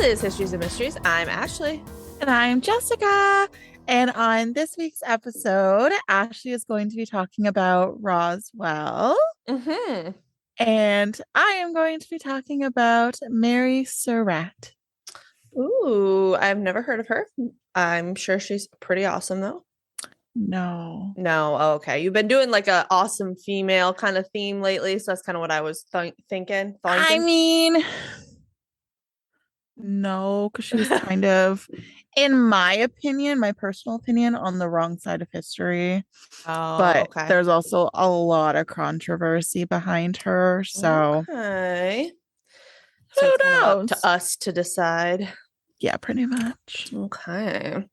is Histories and Mysteries. I'm Ashley. And I'm Jessica. And on this week's episode, Ashley is going to be talking about Roswell. Mm-hmm. And I am going to be talking about Mary Surratt. Ooh, I've never heard of her. I'm sure she's pretty awesome, though. No. No, okay. You've been doing like a awesome female kind of theme lately, so that's kind of what I was thinking. I mean, no, because she was kind of, in my opinion, my personal opinion, on the wrong side of history. But okay. there's also a lot of controversy behind her. So Okay. who So it's kind of up knows? to us to decide. Yeah, pretty much. Okay.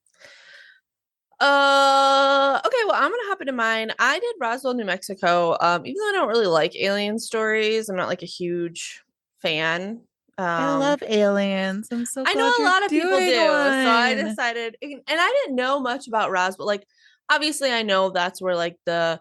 Okay, well, I'm gonna hop into mine. I did Roswell, New Mexico. Even though I don't really like alien stories, I'm not like a huge fan. I love aliens. I'm so I know glad a you're lot of people do. doing So I one. decided, and I didn't know much about Roswell. Like, obviously, I know that's where like the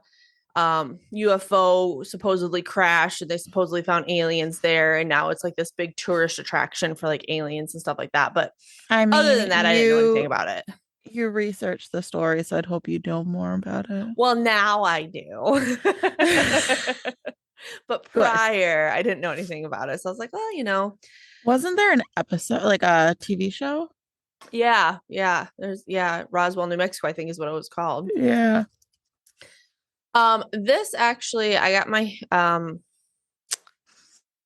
UFO supposedly crashed and they supposedly found aliens there, and now it's like this big tourist attraction for like aliens and stuff like that. But I other mean, than that, I didn't know anything about it. You researched the story, so I'd hope you know more about it. Well, now I do. But prior, I didn't know anything about it. So I was like, well, Wasn't there an episode, like a TV show? Yeah. There's Roswell, New Mexico, I think is what it was called. Yeah. This actually, I got my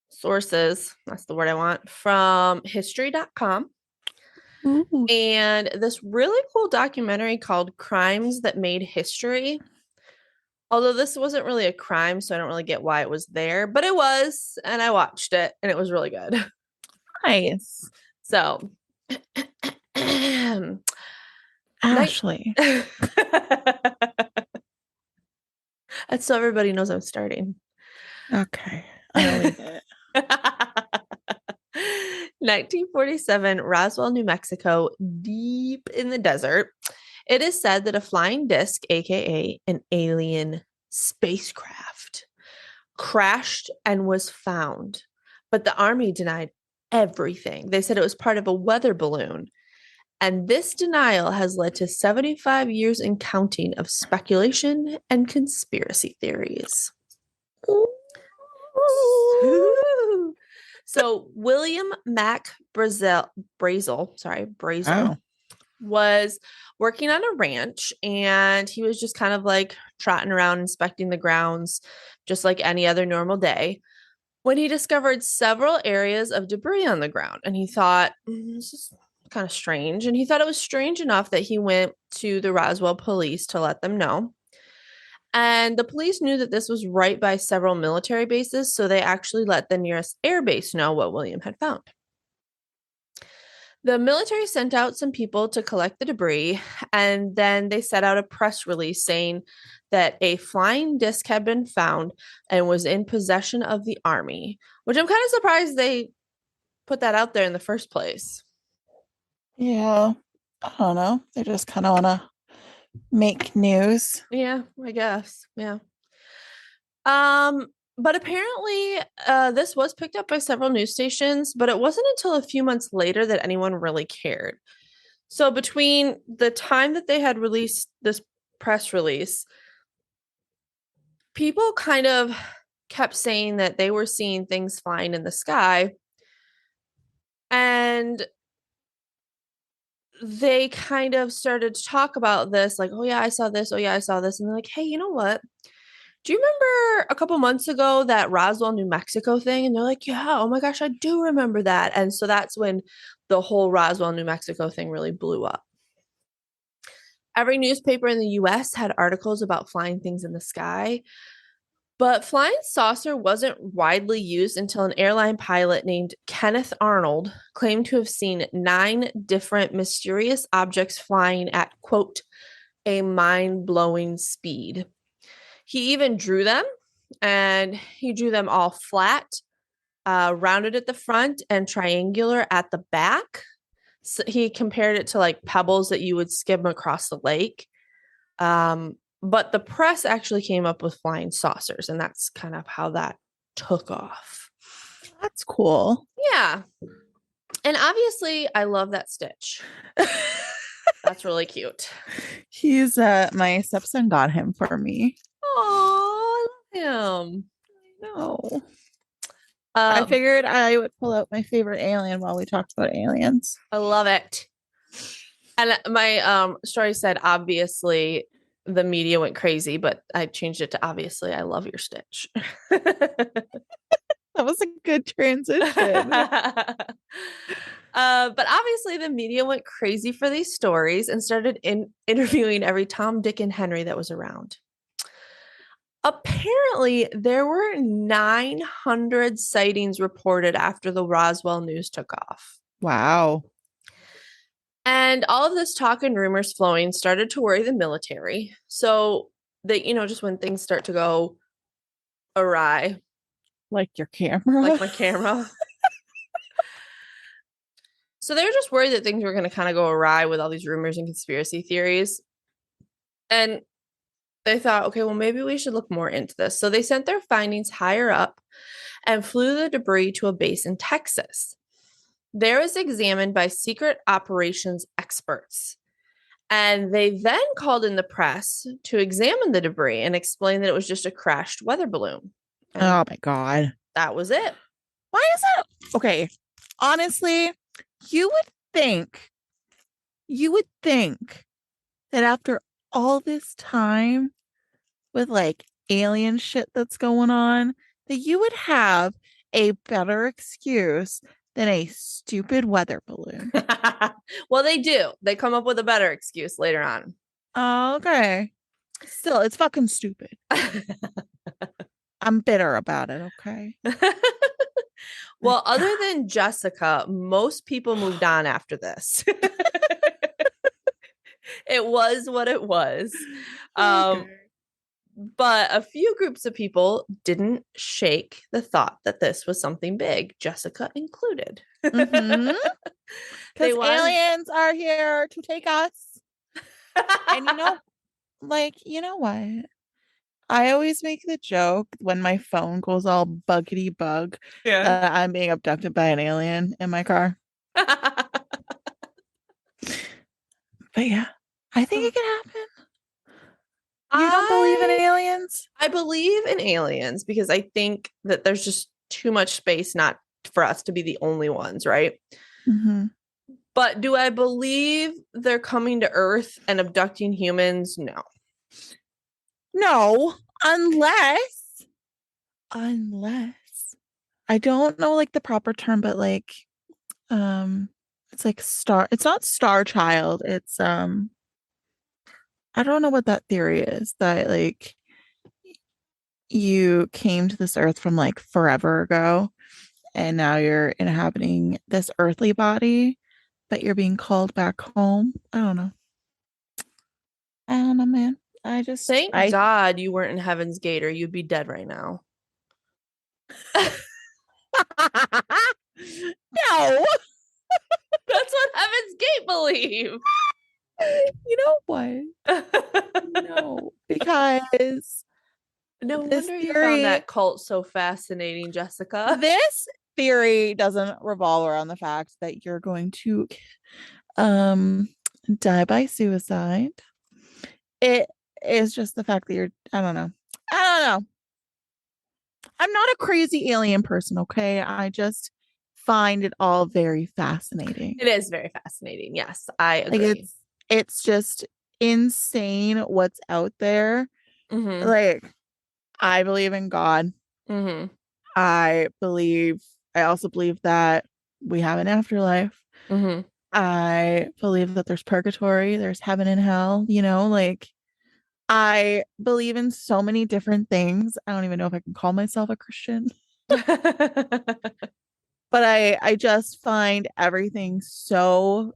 sources, that's the word I want, from history.com. Ooh. And this really cool documentary called Crimes That Made History. Although this wasn't really a crime, so I don't really get why it was there, but it was, and I watched it, and it was really good. Nice. So, Ashley. That's so everybody knows I'm starting. Okay. I'll leave it. 1947, Roswell, New Mexico, deep in the desert. It is said that a flying disc, aka an alien spacecraft, crashed and was found, but the army denied everything. They said it was part of a weather balloon. And this denial has led to 75 years and counting of speculation and conspiracy theories. So William Mac Brazel was working on a ranch, and he was just kind of like trotting around inspecting the grounds just like any other normal day when he discovered several areas of debris on the ground. And he thought, this is kind of strange. And he thought it was strange enough that he went to the Roswell police to let them know. And the police knew that this was right by several military bases, so they actually let the nearest air base know what William had found. The military sent out some people to collect the debris, and then they set out a press release saying that a flying disc had been found and was in possession of the army, which I'm kind of surprised they put that out there in the first place. Yeah. I don't know. They just kind of want to make news. Yeah, I guess. Yeah. But apparently this was picked up by several news stations, but it wasn't until a few months later that anyone really cared. So between the time that they had released this press release, people kind of kept saying that they were seeing things flying in the sky, and they kind of started to talk about this, like, oh yeah, I saw this. Oh yeah, I saw this. And they're like, hey, you know what? Do you remember a couple months ago that Roswell, New Mexico thing? And they're like, yeah, oh my gosh, I do remember that. And so that's when the whole Roswell, New Mexico thing really blew up. Every newspaper in the US had articles about flying things in the sky, but flying saucer wasn't widely used until an airline pilot named Kenneth Arnold claimed to have seen 9 different mysterious objects flying at, quote, a mind-blowing speed. He even drew them, and he drew them all flat, rounded at the front, and triangular at the back. So he compared it to like pebbles that you would skim across the lake. But the press actually came up with flying saucers, and that's kind of how that took off. That's cool. Yeah. And obviously, I love that Stitch. That's really cute. He's my stepson got him for me. Oh, I love him. No. I Um, figured I would pull out my favorite alien while we talked about aliens. I love it. And my story said obviously the media went crazy, but I changed it to obviously I love your Stitch. That was a good transition. But obviously the media went crazy for these stories and started interviewing every Tom, Dick, and Henry that was around. Apparently, there were 900 sightings reported after the Roswell news took off. Wow. And all of this talk and rumors flowing started to worry the military. So they, just when things start to go awry, Like your camera. like my camera. So they were just worried that things were going to kind of go awry with all these rumors and conspiracy theories. And they thought, okay, well, maybe we should look more into this. So they sent their findings higher up and flew the debris to a base in Texas. There was examined by secret operations experts. And they then called in the press to examine the debris and explain that it was just a crashed weather balloon. And Oh my God. that was it. Why is it? Okay. Honestly, you would think, you would think that after all this time with like alien shit that's going on, that you would have a better excuse than a stupid weather balloon. Well, they do. They come up with a better excuse later on. Oh, okay. Still, it's fucking stupid. I'm bitter about it, okay? Well, other than Jessica, most people moved on after this. It was what it was. Okay. But a few groups of people didn't shake the thought that this was something big, Jessica included. Mm-hmm. They Because wanted. aliens are here to take us. And you know what? I always make the joke when my phone goes all buggity bug Yeah. that I'm being abducted by an alien in my car. But yeah, I think it can happen. You don't believe in I aliens? I believe in aliens because I think that there's just too much space not for us to be the only ones, right? Mm-hmm. But do I believe they're coming to Earth and abducting humans? No. No, unless I don't know like the proper term, but like it's like it's not star child. It's I don't know what that theory is that like you came to this earth from like forever ago and now you're inhabiting this earthly body, but you're being called back home. I don't know, man. Thank I God you weren't in Heaven's Gate or you'd be dead right now. No. That's what Heaven's Gate believe. You know what? No, because No this wonder you found theory that cult so fascinating, Jessica. this theory doesn't revolve around the fact that you're going to um die by suicide. It is just the fact that you're I don't know. I don't know. I'm not a crazy alien person, okay? I just find it all very fascinating. It is very fascinating. Yes, I Like agree. it's just insane what's out there. Mm-hmm. Like I believe in God. Mm-hmm. I also believe that we have an afterlife. Mm-hmm. I believe that there's purgatory, there's heaven and hell, like I believe in so many different things. I don't even know if I can call myself a Christian, but I just find everything so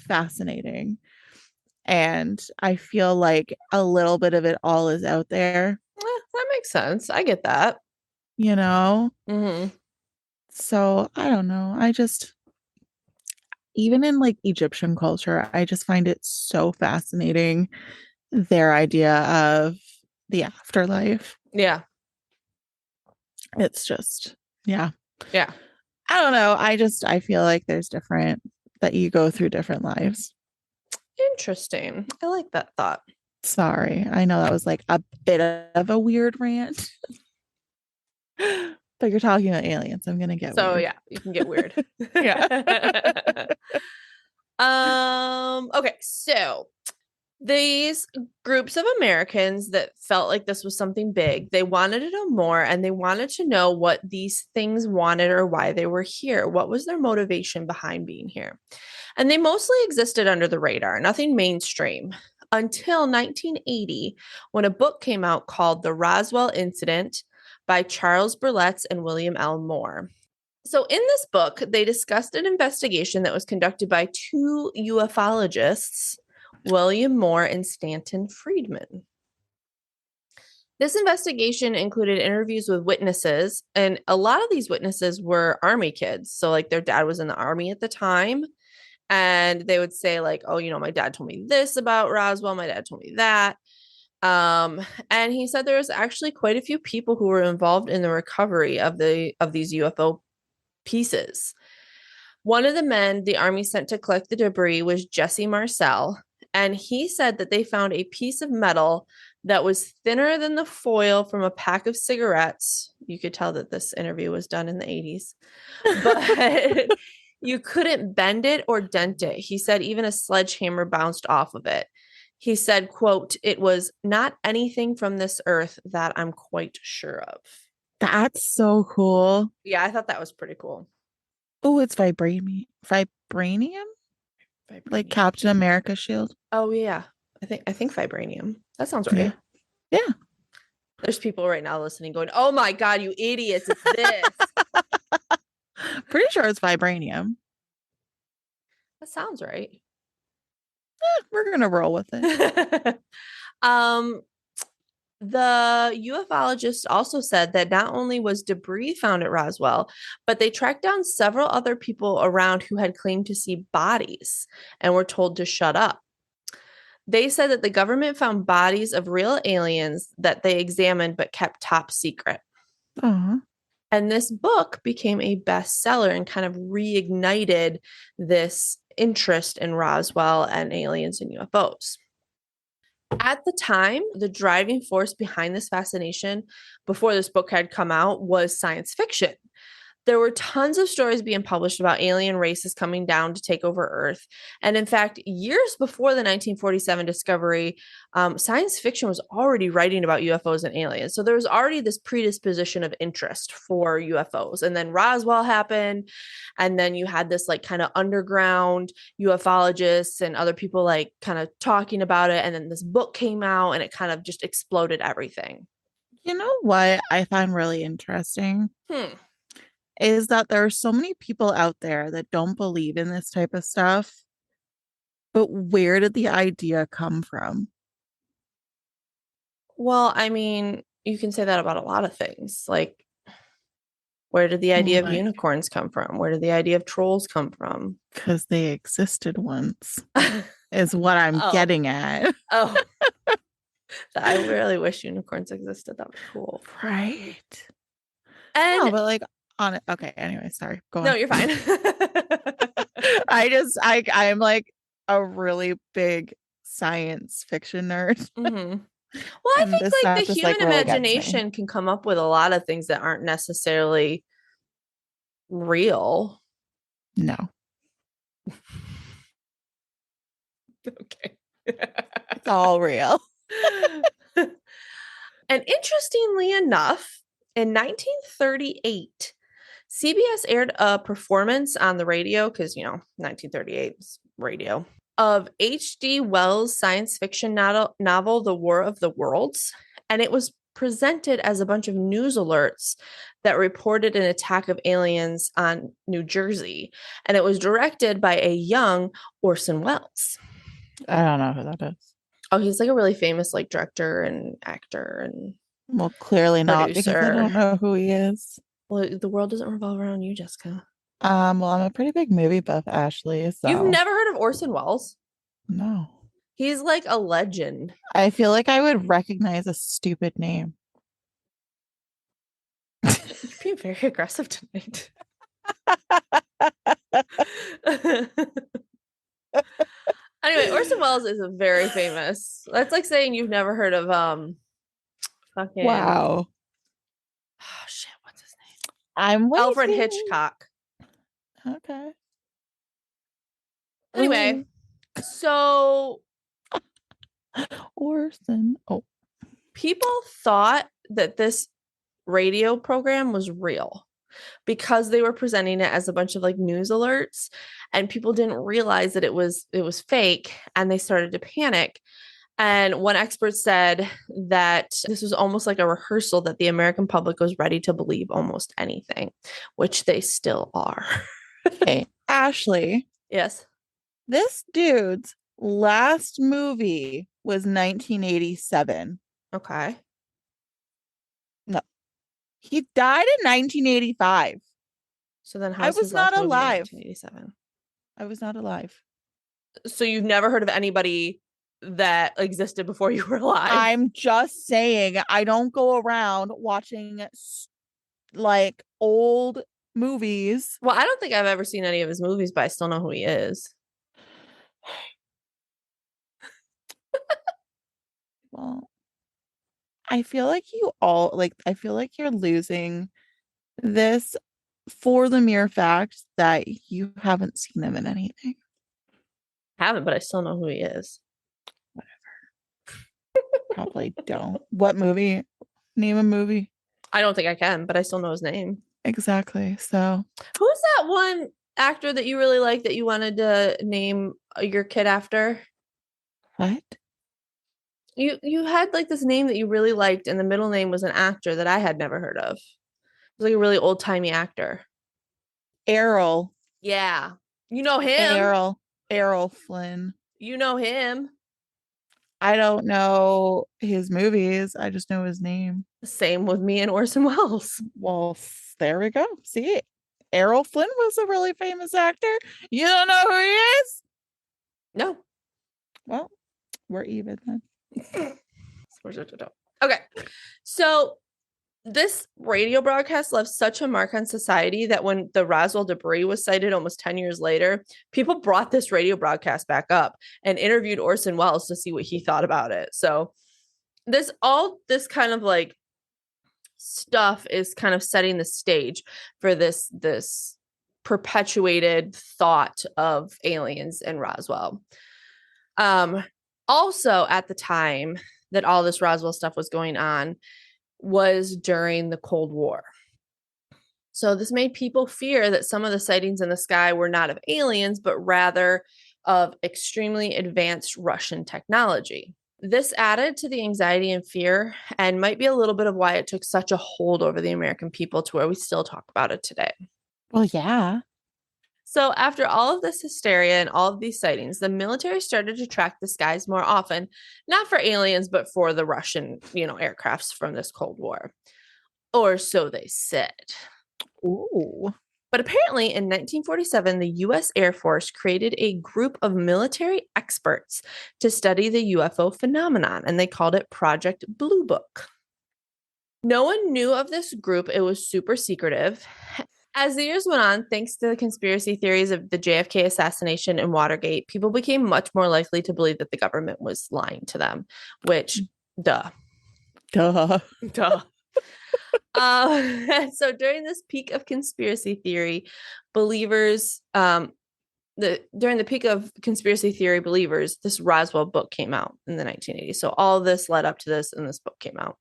fascinating. And I feel like a little bit of it all is out there, That makes sense. I get that. you know? Mm-hmm. So I don't know. Even in like Egyptian culture, I just find it so fascinating their idea of the afterlife. Yeah. It's just, yeah. Yeah. I don't know. I feel like there's different that you go through different lives. Interesting. I like that thought. Sorry. I know that was like a bit of a weird rant, but you're talking about aliens. I'm gonna get So weird. yeah, you can get weird. Yeah. Okay, so these groups of Americans that felt like this was something big, they wanted to know more and they wanted to know what these things wanted or why they were here. What was their motivation behind being here? And they mostly existed under the radar, nothing mainstream, until 1980, when a book came out called The Roswell Incident by Charles Berlitz and William L. Moore. So, in this book, they discussed an investigation that was conducted by two ufologists, William Moore and Stanton Friedman. This investigation included interviews with witnesses, and a lot of these witnesses were army kids. So, like, their dad was in the army at the time, and they would say, like, oh, my dad told me this about Roswell, my dad told me that. And he said there was actually quite a few people who were involved in the recovery of these UFO pieces. One of the men the army sent to collect the debris was Jesse Marcel, and he said that they found a piece of metal that was thinner than the foil from a pack of cigarettes. You could tell that this interview was done in the 80s, but you couldn't bend it or dent it. He said even a sledgehammer bounced off of it. He said, quote, "It was not anything from this earth, that I'm quite sure of." That's so cool. Yeah, I thought that was pretty cool. Oh, it's vibranium. Vibranium? Like Vibranium. Captain America shield. Oh yeah. I think vibranium. That sounds Yeah. right. Yeah. There's people right now listening going, "Oh my god, you idiots, it's this." Pretty sure it's vibranium. That sounds right. We're gonna roll with it. um the ufologists also said that not only was debris found at Roswell, but they tracked down several other people around who had claimed to see bodies and were told to shut up. They said that the government found bodies of real aliens that they examined but kept top secret. Uh-huh. And this book became a bestseller and kind of reignited this interest in Roswell and aliens and UFOs. At the time, the driving force behind this fascination before this book had come out was science fiction. There were tons of stories being published about alien races coming down to take over Earth. And in fact, years before the 1947 discovery, science fiction was already writing about UFOs and aliens. So there was already this predisposition of interest for UFOs. And then Roswell happened. And then you had this like kind of underground ufologists and other people like kind of talking about it. And then this book came out and it kind of just exploded everything. You know what I find really interesting is that there are so many people out there that don't believe in this type of stuff. But where did the idea come from? Well, I mean, you can say that about a lot of things. Like, where did the idea of Like, unicorns come from? Where did the idea of trolls come from? because they existed once, is what I'm Oh, getting at. oh, I really wish unicorns existed. That was cool. Right. No, And but like on it. Okay. Anyway, sorry. Go no, on. you're fine. I'm like a really big science fiction nerd. Mm-hmm. Well, I And think this like stuff the just like human really gets me. imagination can come up with a lot of things that aren't necessarily real. No, Okay. it's all real. And interestingly enough, in 1938, CBS aired a performance on the radio, because, 1938 is radio, of H.G. Wells' science fiction novel, The War of the Worlds. And it was presented as a bunch of news alerts that reported an attack of aliens on New Jersey. And it was directed by a young Orson Welles. I don't know who that is. Oh, he's like a really famous like director and actor and Well, clearly not because I don't producer. know who he is. Well, the world doesn't revolve around you, Jessica. Well, I'm a pretty big movie buff, Ashley, You've so never heard of Orson Welles? no. He's like a legend. I feel like I would recognize a stupid name. You're being very aggressive tonight. Anyway, Orson Welles is a very famous. That's like saying you've never heard of fucking Wow. oh shit, what's his name? I'm Alfred waiting. Hitchcock. Okay. Anyway, Oh, so Orson. Oh, people thought that this radio program was real because they were presenting it as a bunch of like news alerts, and people didn't realize that it was fake, and they started to panic. And one expert said that this was almost like a rehearsal, that the American public was ready to believe almost anything, which they still are. okay. Ashley, Yes. this dude's last movie was 1987. Okay. No, he died in 1985. So then I how's was his not last movie alive. 1987? I was not alive. So you've never heard of anybody that existed before you were alive? I'm just saying, I don't go around watching like old movies. Well, I don't think I've ever seen any of his movies, but I still know who he is. Well, I feel like you're losing this for the mere fact that you haven't seen him in anything. Haven't, but I still know who he is. Probably don't. What movie? Name a movie. I don't think I can, but I still know his name. Exactly. So, Who's that one actor that you really like that you wanted to name your kid after? what? You had like this name that you really liked, and the middle name was an actor that I had never heard of. It was like a really old timey actor. Errol. Yeah, you know him. Errol. Errol Flynn. You know him. I don't know his movies. I just know his name. Same with me and Orson Welles. Well, there we go. See, Errol Flynn was a really famous actor. You don't know who he is? No. Well, we're even then. Okay. So this radio broadcast left such a mark on society that when the Roswell debris was sighted almost 10 years later, people brought this radio broadcast back up and interviewed Orson Welles to see what he thought about it. So this kind of like stuff is kind of setting the stage for this perpetuated thought of aliens in Roswell. Um Also at the time that all this Roswell stuff was going on was during the Cold War. So this made people fear that some of the sightings in the sky were not of aliens, but rather of extremely advanced Russian technology. This added to the anxiety and fear, and might be a little bit of why it took such a hold over the American people to where we still talk about it today. Well, yeah. So, after all of this hysteria and all of these sightings, the military started to track the skies more often, not for aliens, but for the Russian, aircrafts from this Cold War. Or so they said. Ooh. But apparently, in 1947, the US Air Force created a group of military experts to study the UFO phenomenon, and they called it Project Blue Book. No one knew of this group, it was super secretive. As the years went on, thanks to the conspiracy theories of the JFK assassination and Watergate, people became much more likely to believe that the government was lying to them, which, duh. Duh. Duh. So during this peak of conspiracy theory, believers, during the peak of conspiracy theory believers, this Roswell book came out in the 1980s. So all this led up to this, and this book came out.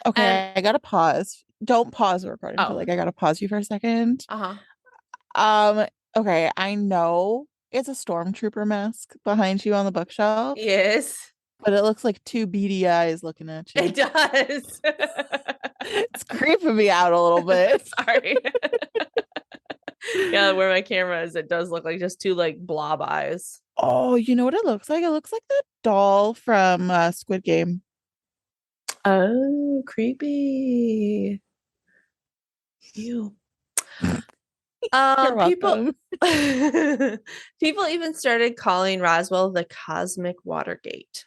Okay, I gotta pause. Don't pause the recording, but Oh, like I gotta pause you for a second. uh-huh. Okay, I know it's a stormtrooper mask behind you on the bookshelf, Yes, but it looks like two beady eyes looking at you. it does. It's creeping me out a little bit. Sorry. Yeah, where my camera is, it does look like just two like blob eyes. Oh, you know what it looks like? It looks like that doll from Squid Game. Oh, creepy. Ew. You're People welcome. people even started calling Roswell the Cosmic Watergate.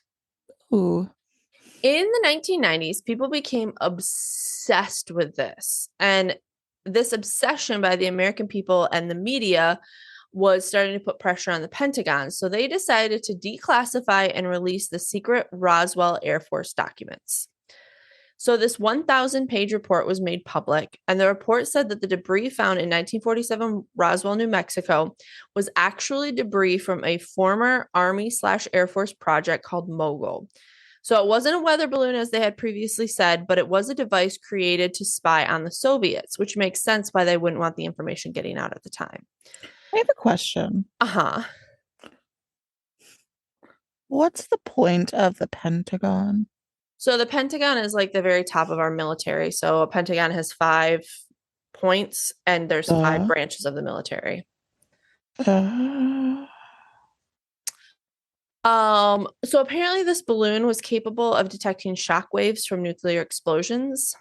Ooh. In the 1990s, people became obsessed with this. And this obsession by the American people and the media was starting to put pressure on the Pentagon. So they decided to declassify and release the secret Roswell Air Force documents. So this 1,000-page report was made public, and the report said that the debris found in 1947 Roswell, New Mexico, was actually debris from a former Army/Air Force project called Mogul. So it wasn't a weather balloon, as they had previously said, but it was a device created to spy on the Soviets, which makes sense why they wouldn't want the information getting out at the time. I have a question. Uh-huh. What's the point of the Pentagon? So the Pentagon is like the very top of our military. So a Pentagon has 5 points, and there's 5 branches of the military. Uh, So apparently this balloon was capable of detecting shock waves from nuclear explosions.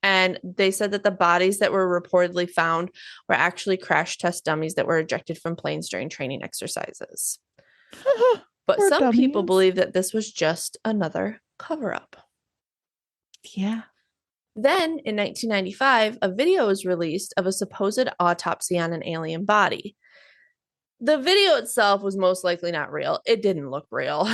And they said that the bodies that were reportedly found were actually crash test dummies that were ejected from planes during training exercises. But some people believe that this was just another cover-up. Yeah. Then in 1995, a video was released of a supposed autopsy on an alien body. The video itself was most likely not real. It didn't look real.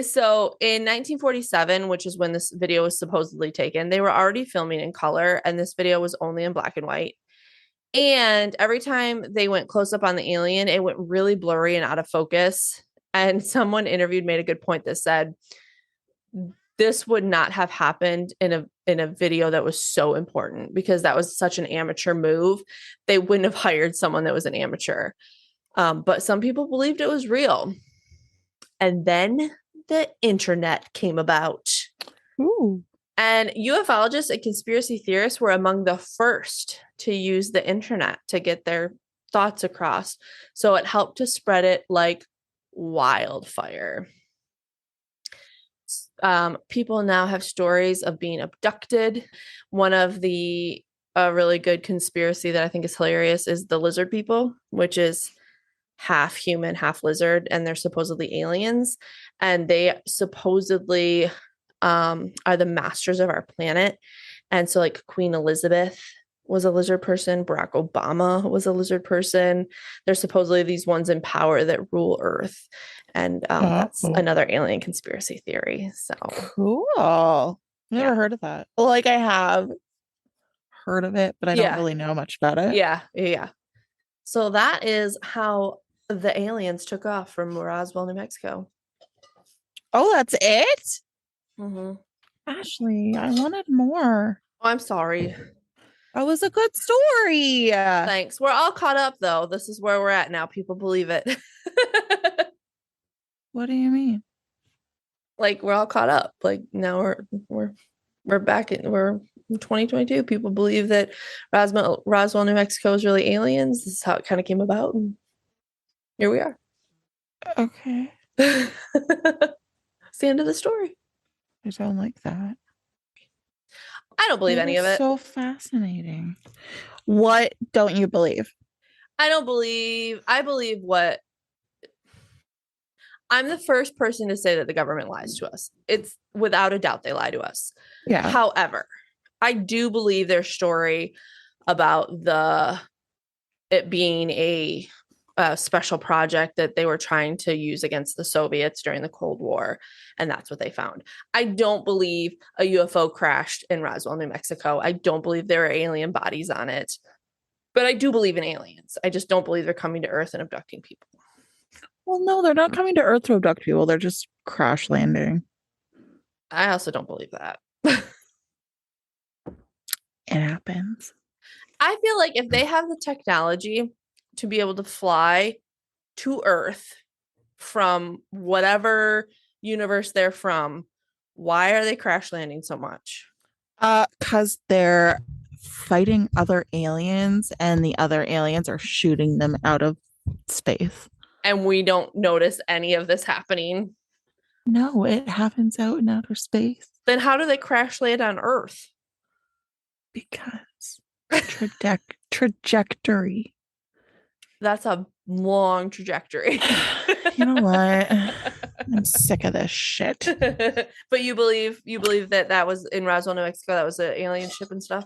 So in 1947, which is when this video was supposedly taken, they were already filming in color, and this video was only in black and white. And every time they went close up on the alien, it went really blurry and out of focus. And someone interviewed made a good point that said this would not have happened in a video that was so important, because that was such an amateur move. They wouldn't have hired someone that was an amateur. But some people believed it was real. And then the internet came about. Ooh. And ufologists and conspiracy theorists were among the first to use the internet to get their thoughts across. So it helped to spread it like wildfire. People now have stories of being abducted. One of the really good conspiracy that I think is hilarious is the lizard people, which is half human, half lizard, and they're supposedly aliens. And they supposedly are the masters of our planet. And so like Queen Elizabeth was a lizard person. Barack Obama was a lizard person. There's supposedly these ones in power that rule Earth. And that's another alien conspiracy theory. So cool. Never heard of that. Well, like I have heard of it, but I don't really know much about it. Yeah. So that is how the aliens took off from Roswell, New Mexico. Oh, that's it? Mm-hmm. Ashley, I wanted more. Oh, I'm sorry. That was a good story. Thanks. We're all caught up, though. This is where we're at now. People believe it. What do you mean? Like we're all caught up. Like now we're back we're in 2022. People believe that Roswell, New Mexico is really aliens. This is how it kind of came about. And here we are. Okay. It's the end of the story. I don't like that. I don't believe any of it. So fascinating. What don't you believe? I believe what I'm the first person to say that the government lies to us. It's without a doubt they lie to us. Yeah. However, I do believe their story about it being a special project that they were trying to use against the Soviets during the Cold War, and that's what they found. I don't believe a UFO crashed in Roswell, New Mexico. I don't believe there are alien bodies on it, but I do believe in aliens. I just don't believe they're coming to Earth and abducting people. Well, no, they're not coming to Earth to abduct people. They're just crash landing. I also don't believe that. It happens. I feel like if they have the technology to be able to fly to Earth from whatever universe they're from, why are they crash landing so much? Because they're fighting other aliens, and the other aliens are shooting them out of space. And we don't notice any of this happening. No, it happens out in outer space. Then how do they crash land on Earth? Because trajectory. That's a long trajectory. You know what? I'm sick of this shit. But you believe that was in Roswell, New Mexico? That was an alien ship and stuff?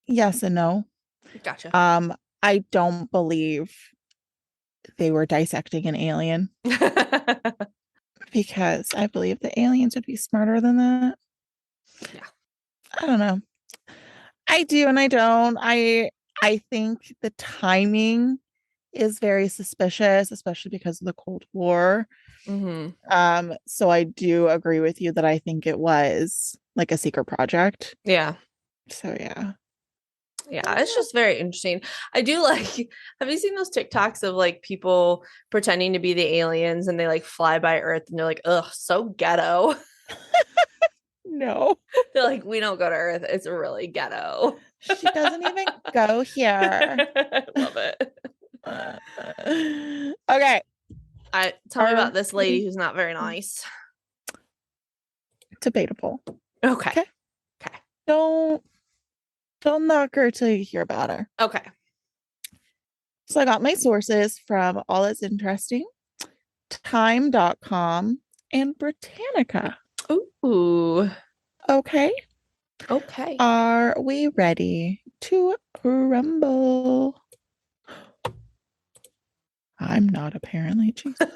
Yes and no. Gotcha. Um, I don't believe they were dissecting an alien because I believe the aliens would be smarter than that. Yeah. I don't know. I do and I don't. I think the timing is very suspicious, especially because of the Cold War. Hmm. So I do agree with you that I think it was like a secret project. Yeah. So yeah. Yeah, it's just very interesting. I do like, have you seen those TikToks of like people pretending to be the aliens and they like fly by Earth and they're like, ugh, so ghetto. No, They're like, we don't go to Earth. It's really ghetto. she doesn't even go here. I love it. Okay. I tell me Are about this lady we who's not very nice. debatable? Okay. Okay. Okay. Don't don't knock her till you hear about her. Okay. So I got my sources from All It's Interesting, Time.com, and Britannica. Ooh. Okay. Okay. Are we ready to rumble? I'm not apparently. Jesus.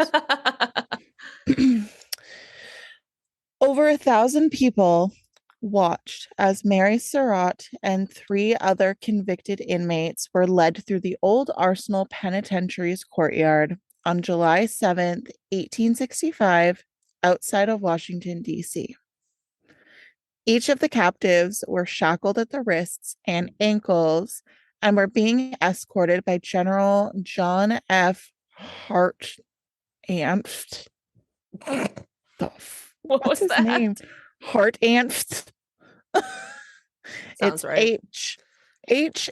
Over 1,000 people watched as Mary Surratt and 3 other convicted inmates were led through the old Arsenal Penitentiary's courtyard on July 7th, 1865, outside of Washington, D.C. Each of the captives were shackled at the wrists and ankles and were being escorted by General John F. Hart Anft. What What's was his name? that? Hart Anft. Sounds It's right. Hartranft.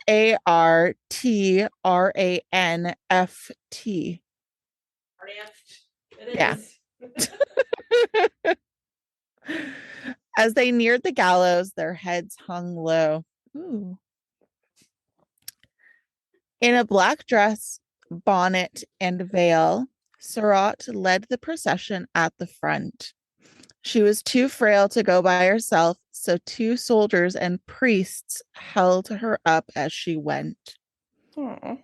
It Yeah. is. As they neared the gallows, their heads hung low. Ooh. In a black dress, bonnet, and veil, Surratt led the procession at the front. She was too frail to go by herself, so 2 soldiers and priests held her up as she went. Aw.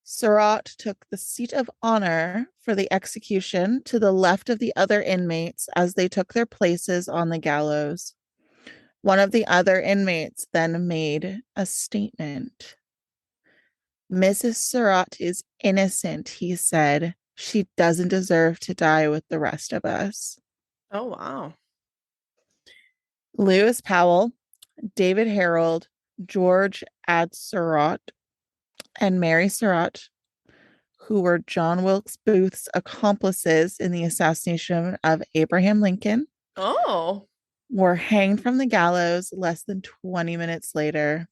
Surratt took the seat of honor for the execution to the left of the other inmates as they took their places on the gallows. One of the other inmates then made a statement. Mrs. Surratt is innocent, he said. She doesn't deserve to die with the rest of us. Oh, wow. Lewis Powell, David Harold, George Surratt, and Mary Surratt, who were John Wilkes Booth's accomplices in the assassination of Abraham Lincoln, Oh. were hanged from the gallows less than 20 minutes later.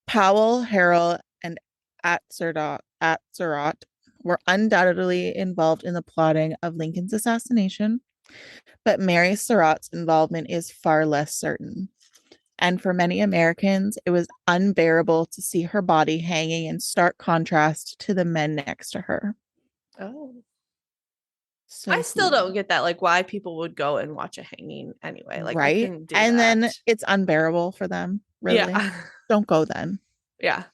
Powell, Harold, and Surratt were undoubtedly involved in the plotting of Lincoln's assassination, but Mary Surratt's involvement is far less certain. And for many Americans, it was unbearable to see her body hanging in stark contrast to the men next to her. Oh. I So still who? don't get that, like why people would go and watch a hanging anyway. Like I Right? couldn't do And that. then it's unbearable for them, really. Yeah. Don't go then. Yeah.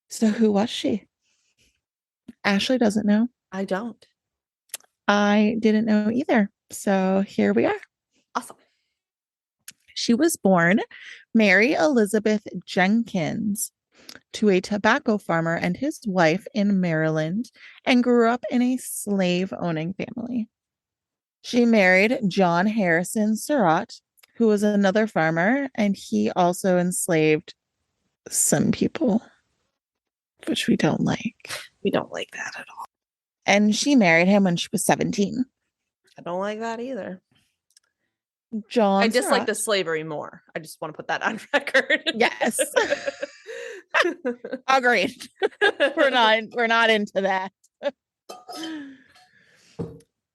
So who was she? Ashley doesn't know. I don't. I didn't know either. So here we are. Awesome. She was born Mary Elizabeth Jenkins to a tobacco farmer and his wife in Maryland and grew up in a slave owning family. She married John Harrison Surratt, who was another farmer, and he also enslaved some people, which we don't like. We don't like that at all. And she married him when she was 17. I don't like that either. I John dislike the Surratt. slavery more. I just want to put that on record. Yes. Agreed. we're not into that.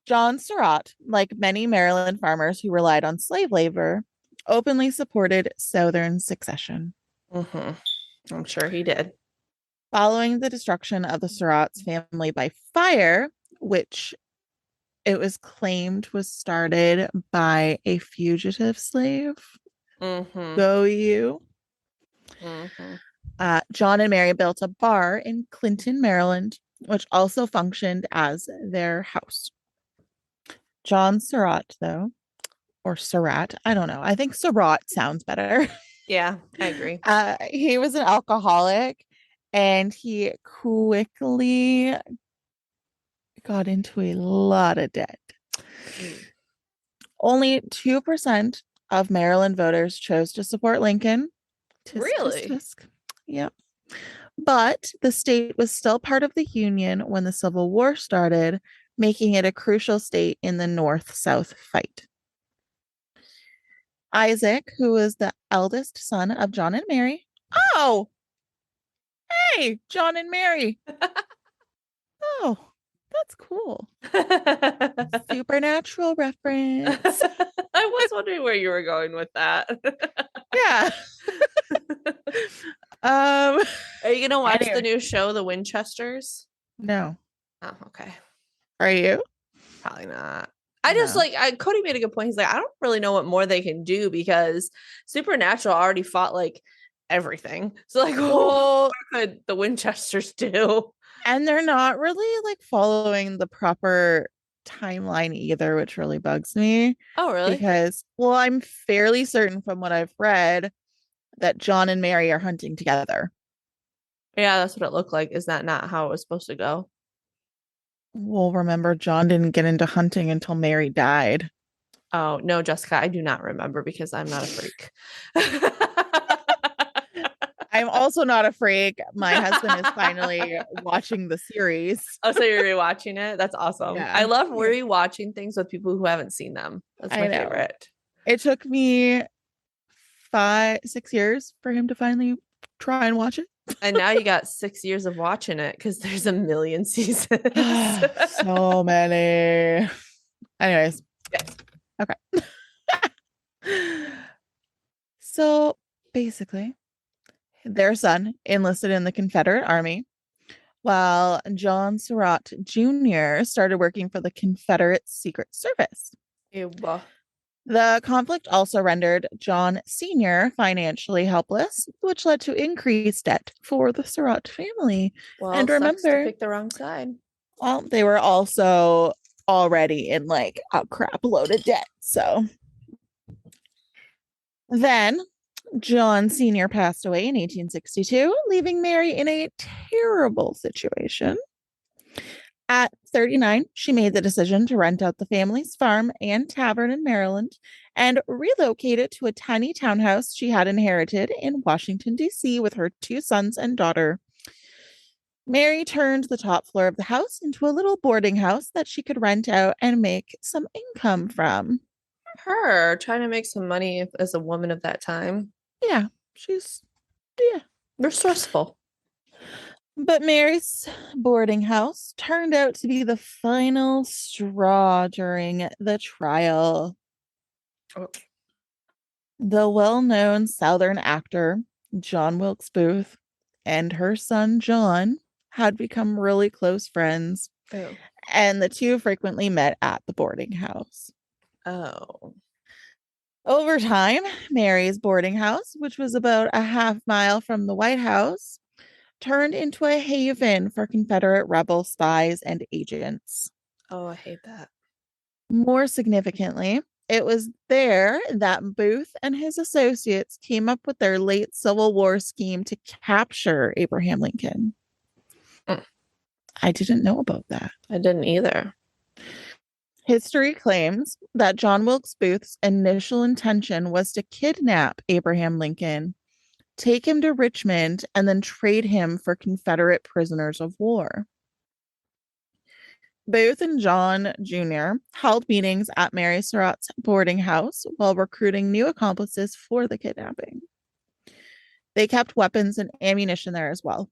John Surratt, like many Maryland farmers who relied on slave labor, openly supported Southern secession. Mm-hmm. I'm sure he did. Following the destruction of the Surratt's family by fire, which it was claimed was started by a fugitive slave. Mm-hmm. Go you. Mm-hmm. John and Mary built a bar in Clinton, Maryland, which also functioned as their house. John Surratt, though, or Surratt, I don't know. I think Surratt sounds better. Yeah, I agree. He was an alcoholic and he quickly got into a lot of debt. Mm. Only 2% of Maryland voters chose to support Lincoln. Tisk, tisk, Really? tisk. Yep. But the state was still part of the Union when the Civil War started, making it a crucial state in the North South fight. Isaac, who was the eldest son of John and Mary. Oh, hey, John and Mary. Oh, that's cool. Supernatural reference. I was wondering where you were going with that. Yeah. Um, Are you gonna watch the anyway, new show, The Winchesters? no. Oh, okay. Are you? Probably not. I just No. like Cody made a good point. He's like, I don't really know what more they can do because Supernatural already fought like everything. So like, what Well, could the Winchesters do? and they're not really like following the proper timeline either, which really bugs me Oh, really? because, well, I'm fairly certain from what I've read that John and Mary are hunting together. Yeah, that's what it looked like. Is that not how it was supposed to go? Well, remember, John didn't get into hunting until Mary died. Oh, no, Jessica, I do not remember because I'm not a freak. I'm also not a freak. My husband is finally watching the series. Oh, so you're rewatching it? That's awesome. I Yeah. love Yeah. rewatching things with people who haven't seen them. That's I my know. favorite. It took me 6 years for him to finally try and watch it. And now you got 6 years of watching it because there's a million seasons. So many. Anyways, Yes. okay. So basically, their son enlisted in the Confederate Army, while John Surratt Jr. started working for the Confederate Secret Service. Ew. The conflict also rendered John Sr. financially helpless, which led to increased debt for the Surratt family. Well, And sucks to remember, pick the wrong side. well, they were also already in like a crap load of debt. So then John Sr. passed away in 1862, leaving Mary in a terrible situation. At 39, she made the decision to rent out the family's farm and tavern in Maryland and relocate it to a tiny townhouse she had inherited in Washington, D.C., with her 2 sons and daughter. Mary turned the top floor of the house into a little boarding house that she could rent out and make some income from. Her trying to make some money as a woman of that time. Yeah, yeah. Resourceful. But Mary's boarding house turned out to be the final straw during the trial. Oh. The well known Southern actor, John Wilkes Booth, and her son, John, had become really close friends, Oh. and the two frequently met at the boarding house. Oh. Over time, Mary's boarding house, which was about a half-mile from the White House, turned into a haven for Confederate rebel spies and agents. Oh, I hate that. More significantly, it was there that Booth and his associates came up with their late Civil War scheme to capture Abraham Lincoln. Mm. I didn't know about that. I didn't either. History claims that John Wilkes Booth's initial intention was to kidnap Abraham Lincoln, take him to Richmond, and then trade him for Confederate prisoners of war. Booth and John Jr. held meetings at Mary Surratt's boarding house while recruiting new accomplices for the kidnapping. They kept weapons and ammunition there as well.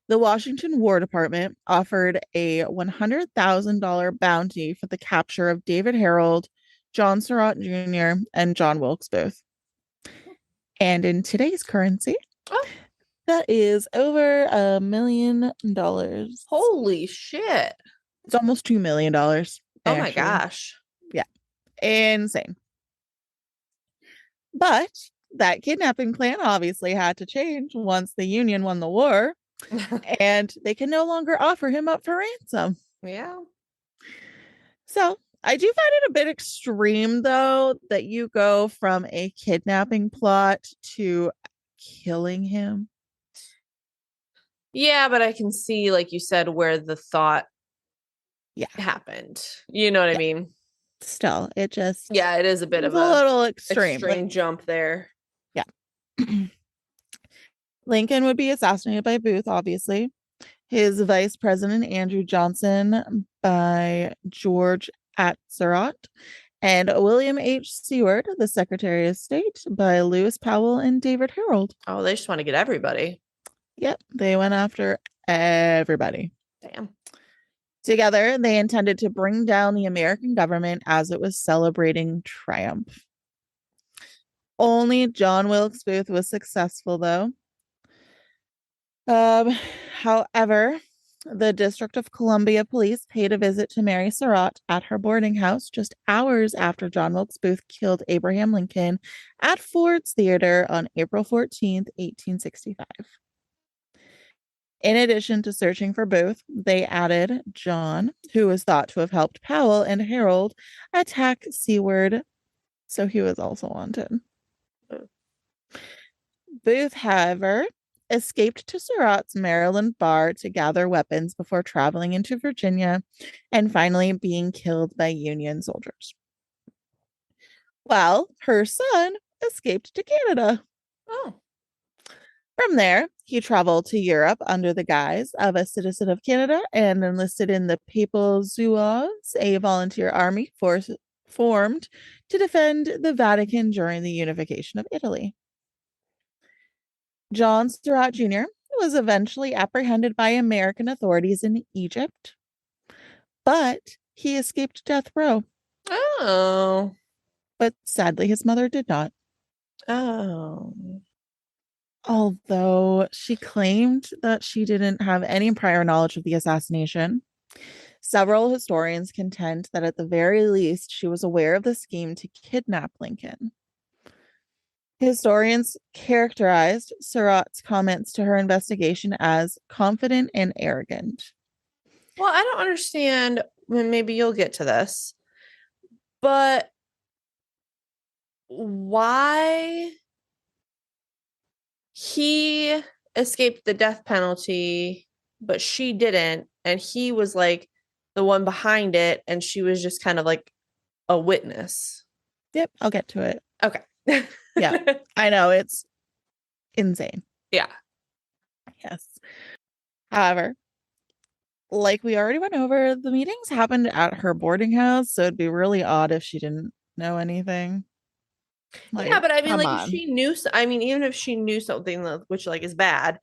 The Washington War Department offered a $100,000 bounty for the capture of David Harold, John Surratt Jr., and John Wilkes Booth. And in today's currency, Oh. that is over $1 million. Holy shit. It's almost $2 million. Oh my Actually. gosh. Yeah. Insane. But that kidnapping plan obviously had to change once the Union won the war, and they can no longer offer him up for ransom. Yeah. So I do find it a bit extreme, though, that you go from a kidnapping plot to killing him. Yeah, but I can see, like you said, where the thought Yeah, happened. You know what I yeah. mean? Still, Yeah, it is a bit it's of a a little extreme. Like, extreme jump there. yeah. Lincoln would be assassinated by Booth, obviously. His vice president, Andrew Johnson, by George Surratt, and William H. Seward, the Secretary of State, by Lewis Powell and David Harold. Oh, they just want to get everybody. Yep, they went after everybody. Damn. Together, they intended to bring down the American government as it was celebrating triumph. Only John Wilkes Booth was successful, though. Um, However, the District of Columbia police paid a visit to Mary Surratt at her boarding house just hours after John Wilkes Booth killed Abraham Lincoln at Ford's Theater on April 14th, 1865. In addition to searching for Booth, they added John, who was thought to have helped Powell and Harold attack Seward, so he was also wanted. Booth, however, escaped to Surratt's Maryland bar to gather weapons before traveling into Virginia and finally being killed by Union soldiers. While her son escaped to Canada. Oh. From there, he traveled to Europe under the guise of a citizen of Canada and enlisted in the Papal Zouaves, a volunteer army force formed to defend the Vatican during the unification of Italy. John Surratt Jr. was eventually apprehended by American authorities in Egypt, but he escaped death row. Oh. But sadly, his mother did not. Oh. Although she claimed that she didn't have any prior knowledge of the assassination, several historians contend that at the very least she was aware of the scheme to kidnap Lincoln. Historians characterized Surratt's comments to her investigation as confident and arrogant. Well, I don't understand. Maybe you'll get to this, but why he escaped the death penalty, but she didn't, and he was like the one behind it, and she was just kind of like a witness. Yep, I'll get to it. Okay. Yeah, I know, it's insane. Yeah. Yes. However, like we already went over, the meetings happened at her boarding house, so it'd be really odd if she didn't know anything. Like, yeah, but I mean, come like, if on. she knew, I mean, even if she knew something which like is bad,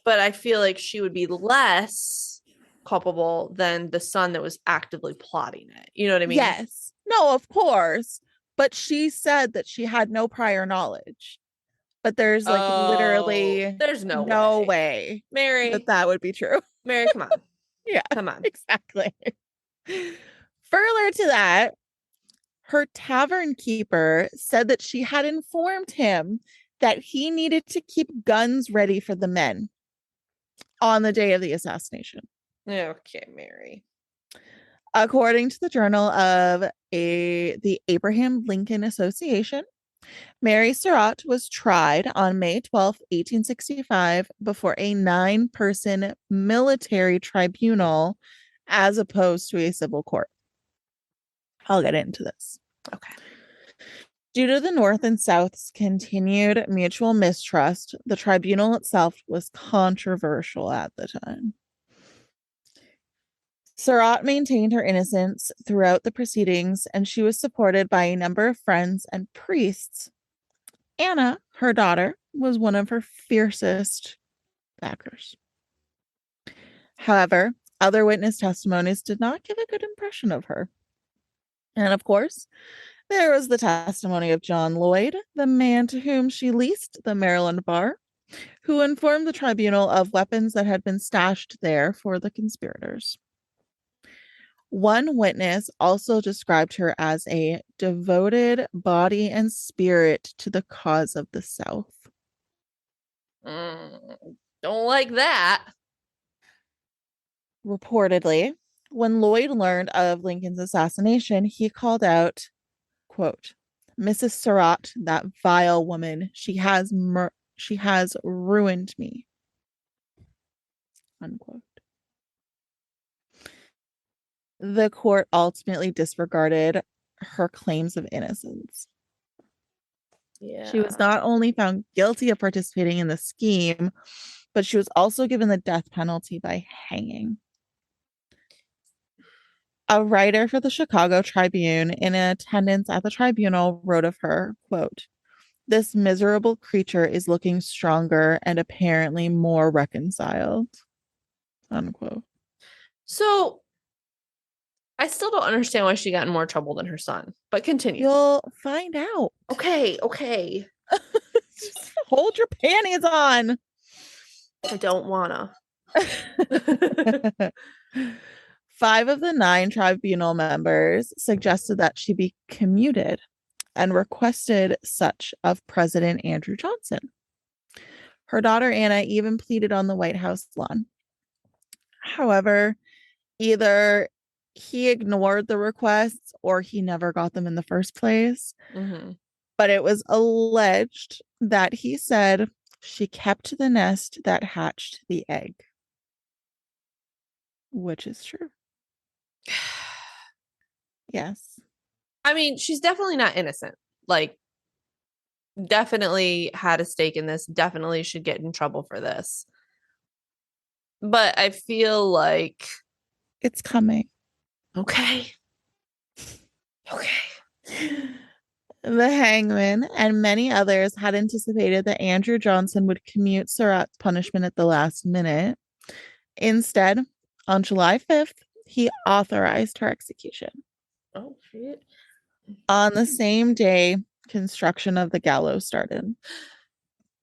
but I feel like she would be less culpable than the son that was actively plotting it. You know what I mean? Yes. No, of course. But she said that she had no prior knowledge. But there's like literally there's no way Mary. that would be true. Mary, come on. Yeah, Come on. exactly. Further to that, her tavern keeper said that she had informed him that he needed to keep guns ready for the men on the day of the assassination. Okay, Mary. According to the Journal of the Abraham Lincoln Association, Mary Surratt was tried on May 12th, 1865, before a 9-person military tribunal as opposed to a civil court. I'll get into this. Okay. Due to the North and South's continued mutual mistrust, the tribunal itself was controversial at the time. Surratt maintained her innocence throughout the proceedings, and she was supported by a number of friends and priests. Anna, her daughter, was one of her fiercest backers. However, other witness testimonies did not give a good impression of her. And of course, there was the testimony of John Lloyd, the man to whom she leased the Maryland bar, who informed the tribunal of weapons that had been stashed there for the conspirators. One witness also described her as a devoted body and spirit to the cause of the South. Don't like that. Reportedly, when Lloyd learned of Lincoln's assassination, he called out, quote, "Mrs. Surratt, that vile woman, she has ruined me," unquote. The court ultimately disregarded her claims of innocence. She was Yeah. not only found guilty of participating in the scheme, but she was also given the death penalty by hanging. A writer for the Chicago Tribune in attendance at the tribunal wrote of her, quote, "This miserable creature is looking stronger and apparently more reconciled," unquote. So I still don't understand why she got in more trouble than her son, but continue. You'll find out. Okay, okay. Just hold your panties on. I don't wanna. 5 of the 9 tribunal members suggested that she be commuted and requested such of President Andrew Johnson. Her daughter Anna even pleaded on the White House lawn. However, either he ignored the requests or he never got them in the first place. Mm-hmm. But it was alleged that he said she kept the nest that hatched the egg, which is true. Yes. I mean, she's definitely not innocent. Like, definitely had a stake in this, definitely should get in trouble for this. But I feel like, It's coming. okay, okay. The hangman and many others had anticipated that Andrew Johnson would commute Surratt's punishment at the last minute. Instead, on July 5th, he authorized her execution. Oh, shit. On the same day, construction of the gallows started.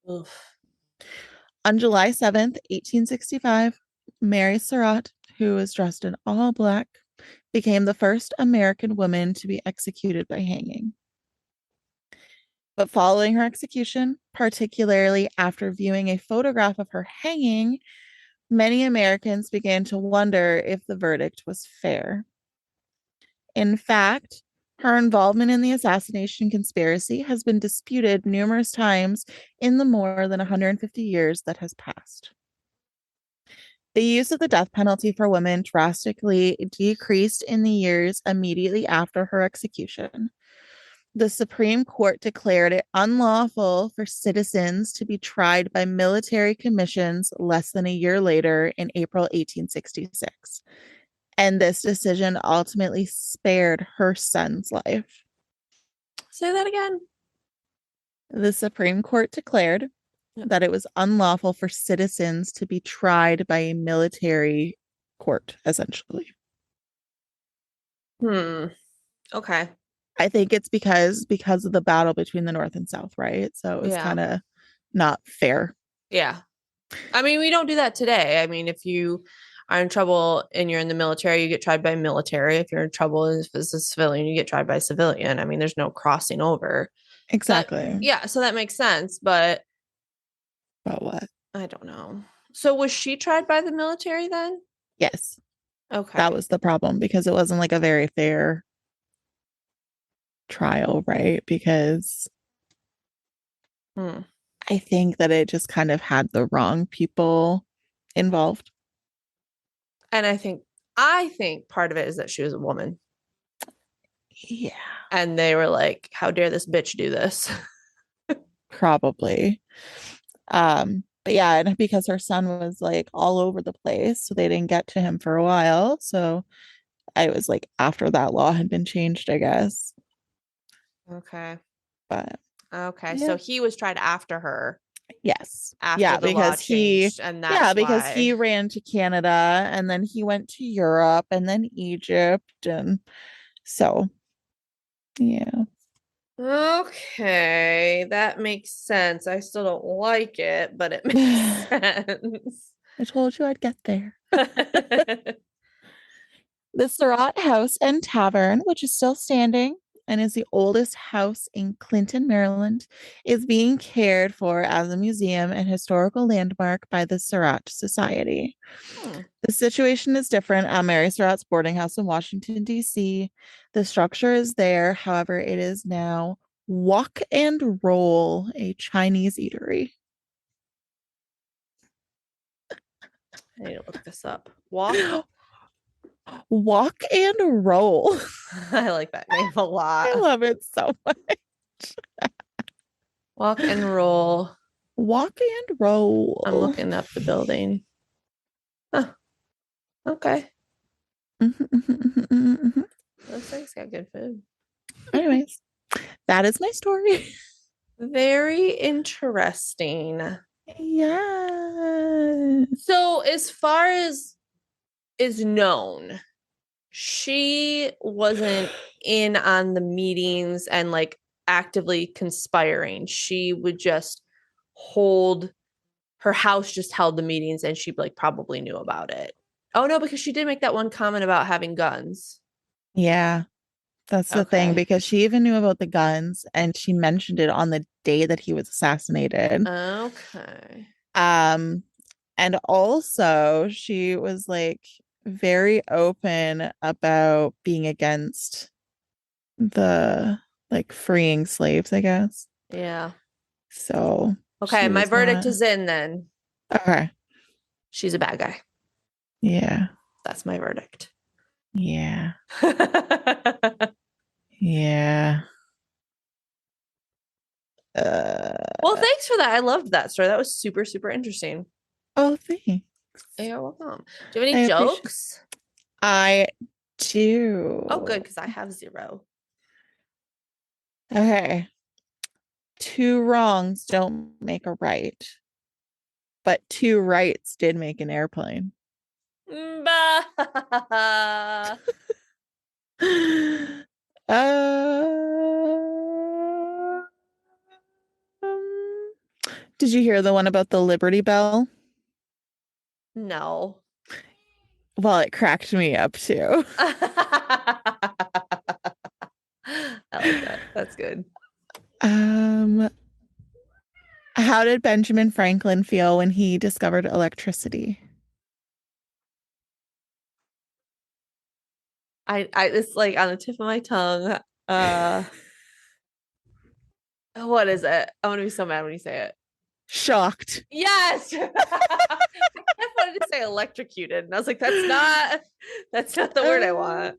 Oof. On July 7th, 1865, Mary Surratt, who was dressed in all black, became the first American woman to be executed by hanging. But following her execution, particularly after viewing a photograph of her hanging, many Americans began to wonder if the verdict was fair. In fact, her involvement in the assassination conspiracy has been disputed numerous times in the more than 150 years that has passed. The use of the death penalty for women drastically decreased in the years immediately after her execution. The Supreme Court declared it unlawful for citizens to be tried by military commissions less than a year later in April 1866. And this decision ultimately spared her son's life. Say that again. The Supreme Court declared that it was unlawful for citizens to be tried by a military court, essentially. Okay. I think it's because of the battle between the North and South, right? So it was Yeah. kind of not fair. Yeah. I mean, we don't do that today. I mean, if you are in trouble and you're in the military, you get tried by military. If you're in trouble as a civilian, you get tried by civilian. I mean, there's no crossing over. So Exactly. yeah, so that makes sense, but But what? I don't know. So was she tried by the military then? Yes, that Okay. was the problem because it wasn't like a very fair trial, right? Because Hmm. I think that it just kind of had the wrong people involved. And I think part of it is that she was a woman Yeah, and they were like, how dare this bitch do this? probably. But yeah, and because her son was like all over the place, so they didn't get to him for a while. So I was like after that law had been changed, I guess. Okay. But Okay. yeah, So he was tried after her yes. after the law changed, and Yeah, that's because why. he ran to Canada and then he went to Europe and then Egypt. And so, yeah. Okay, that makes sense. I still don't like it, but it makes I sense. told you I'd get there. The Surratt House and Tavern, which is still standing and is the oldest house in Clinton, Maryland, is being cared for as a museum and historical landmark by the Surratt Society. Hmm. The situation is different at Mary Surratt's boarding house in Washington, D.C. The structure is there. However, it is now Walk and Roll, a Chinese eatery. I need to look this up. Walk. Walk and Roll. I like that name a lot. I love it so much. Walk and Roll. Walk and Roll. I'm looking up the building. Huh. Okay. Looks like it's got good food. Anyways, that is my story. Very interesting. Yeah. So, as far as is known, she wasn't in on the meetings and like actively conspiring. She would just hold her house, just held the meetings, and she like probably knew about it. Oh no, because she did make that one comment about having guns. Yeah. That's the thing, because she even knew about the guns and she mentioned it on the day that he was assassinated. Okay. And also she was like very open about being against the like freeing slaves, I guess. Yeah. So okay, my verdict is in then. Okay. She's a bad guy. Yeah. That's my verdict. Yeah. Yeah. Well, thanks for that. I loved that story. That was super, super interesting. Oh, thanks. You're welcome. Do you have any jokes? I do. Oh, good, because I have 0. Okay. 2 wrongs don't make a right, but 2 rights did make an airplane. Did you hear the one about the Liberty Bell? No. Well, it cracked me up too. I like that. That's good. How did Benjamin Franklin feel when he discovered electricity? I it's like on the tip of my tongue. What is it? I want to be so mad when you say it. Shocked. Yes. I wanted to say electrocuted, and I was like, that's not the word I want.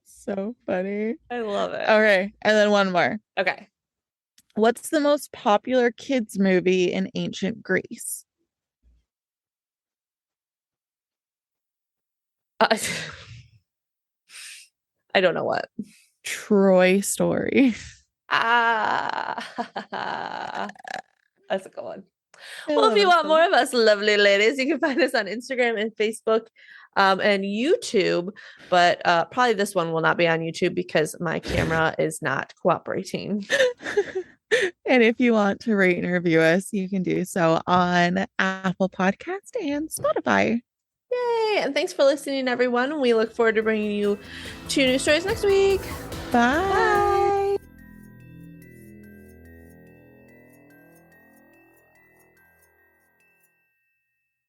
So funny. I love it. Okay, and then one more. Okay. What's the most popular kids movie in ancient Greece? I don't know what. Troy Story. That's a good one. Well, if you want more of us lovely ladies, you can find us on Instagram and Facebook and YouTube. But probably this one will not be on YouTube because my camera is not cooperating. And if you want to rate and review us, you can do so on Apple Podcast and Spotify. Yay! And thanks for listening, everyone. We look forward to bringing you 2 new stories next week. Bye. Bye.